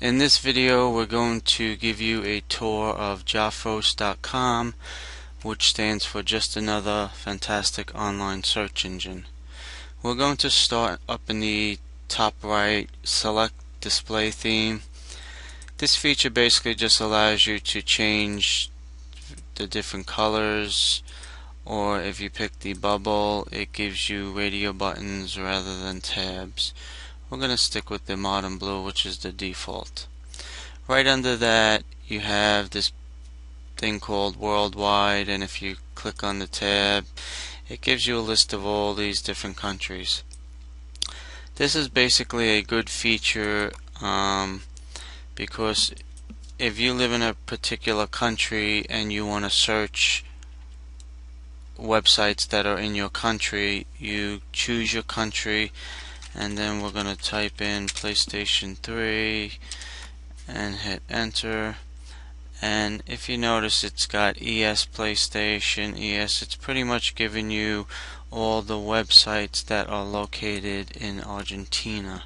In this video, we're going to give you a tour of Jafos.com, which stands for Just Another Fantastic Online Search Engine. We're going to start up in the top right, select Display Theme. This feature basically just allows you to change the different colors, or if you pick the bubble, it gives you radio buttons rather than tabs. We're going to stick with the modern blue, which is the default. Right under that you have this thing called Worldwide, and if you click on the tab, it gives you a list of all these different countries. This is basically a good feature because if you live in a particular country and you want to search websites that are in your country, you choose your country, and then we're going to type in PlayStation 3 and hit enter. And if you notice, it's got ES PlayStation, ES. It's pretty much giving you all the websites that are located in Argentina.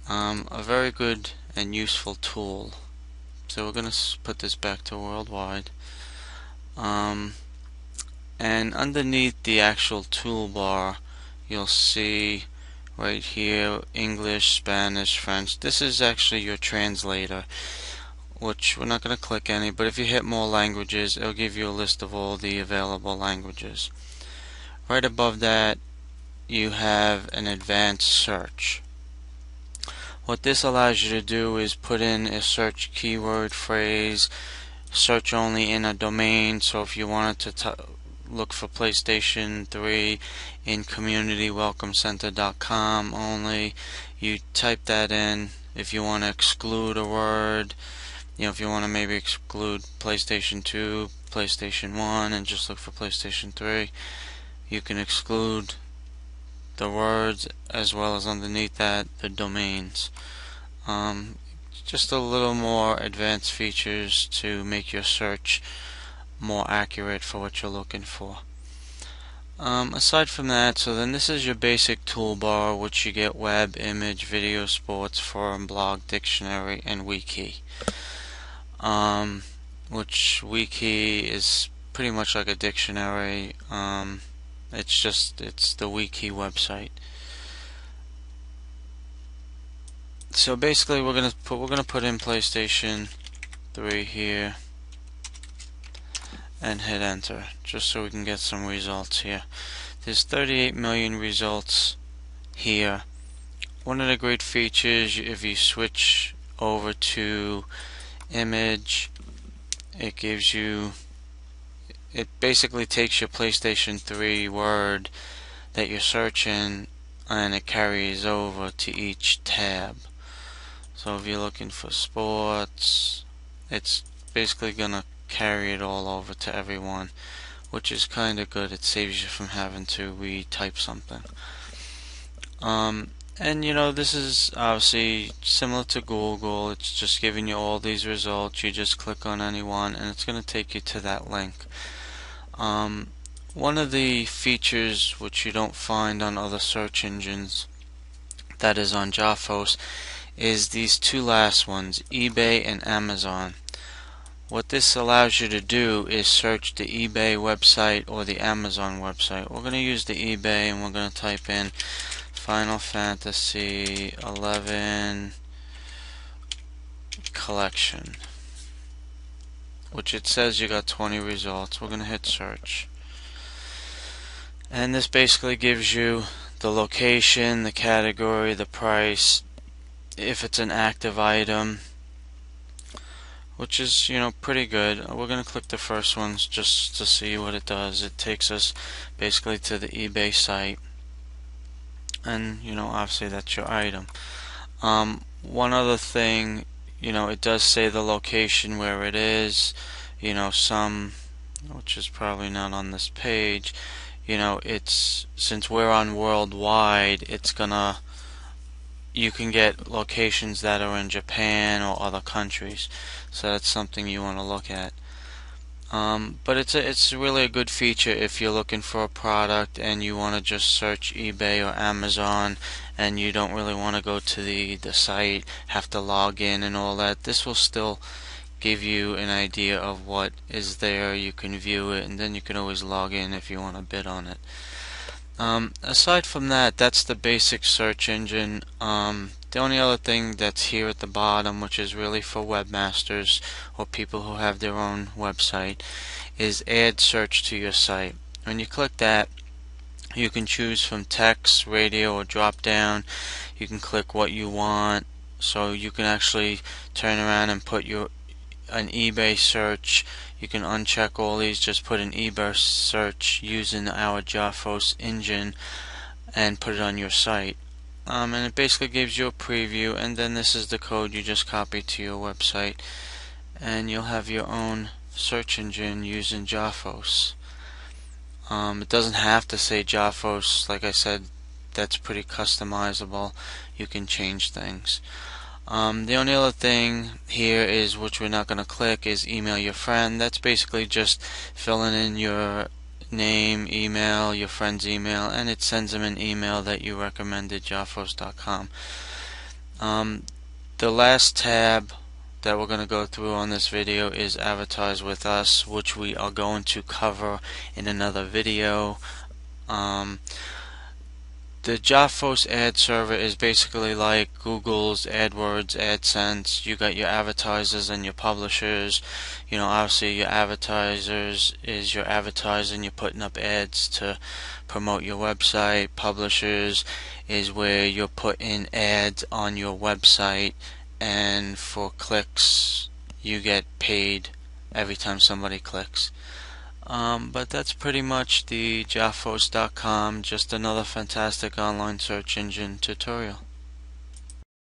A very good and useful tool. So we're going to put this back to Worldwide. And underneath the actual toolbar, you'll see right here English, Spanish, French. This is actually your translator, which we're not going to click any, but if you hit more languages, it'll give you a list of all the available languages. Right above that, you have an advanced search. What this allows you to do is put in a search keyword phrase, search only in a domain. So if you wanted to look for PlayStation 3 in communitywelcomecenter.com only, you type that in. If you want to exclude a word, if you want to maybe exclude PlayStation 2, PlayStation 1, and just look for PlayStation 3, you can exclude the words as well as underneath that the domains. Just a little more advanced features to make your search more accurate for what you're looking for. Aside from that, so then this is your basic toolbar, which you get web, image, video, sports, forum, blog, dictionary, and wiki. Which wiki is pretty much like a dictionary. It's the wiki website. So basically, we're gonna put in PlayStation 3 here and hit enter, just so we can get some results here. There's 38 million results here. One of the great features, if you switch over to image, it basically takes your PlayStation 3 word that you're searching and it carries over to each tab. So if you're looking for sports, it's basically gonna carry it all over to everyone, which is kind of good. It saves you from having to retype something. And this is obviously similar to Google. It's just giving you all these results. You just click on any one and it's going to take you to that link. One of the features which you don't find on other search engines, that is on Jafos, is these two last ones, eBay and Amazon. What this allows you to do is search the eBay website or the Amazon website. We're going to use the eBay and we're going to type in Final Fantasy 11 collection, which it says you got 20 results. We're going to hit search. And this basically gives you the location, the category, the price, if it's an active item, which is pretty good. We're going to click the first ones just to see what it does. It takes us basically to the eBay site, and obviously that's your item. One other thing, it does say the location where it is. Some, which is probably not on this page, it's, since we're on Worldwide, it's gonna, you can get locations that are in Japan or other countries, so that's something you want to look at. But it's really a good feature if you're looking for a product and you want to just search eBay or Amazon and you don't really want to go to the site, have to log in and all that. This will still give you an idea of what is there. You can view it, and then you can always log in if you want to bid on it. Aside from that, that's the basic search engine. The only other thing that's here at the bottom, which is really for webmasters or people who have their own website, is add search to your site. When you click that, you can choose from text, radio, or drop down. You can click what you want, so you can actually turn around and put an eBay search. You can uncheck all these, just put an eBay search using our Jarphos engine and put it on your site. And it basically gives you a preview, and then this is the code you just copy to your website, and you'll have your own search engine using Jarphos. It doesn't have to say Jarphos. Like I said, that's pretty customizable. You can change things. The only other thing here is, which we're not going to click, is email your friend. That's basically just filling in your name, email, your friend's email, and it sends them an email that you recommended, Jarphos.com. The last tab that we're going to go through on this video is Advertise with Us, which we are going to cover in another video. The Jarphos ad server is basically like Google's AdWords, AdSense. You got your advertisers and your publishers. You know, obviously your advertisers is your advertising. You're putting up ads to promote your website. Publishers is where you're putting ads on your website, and for clicks you get paid every time somebody clicks. But that's pretty much the Jarphos.com, just another fantastic online search engine tutorial.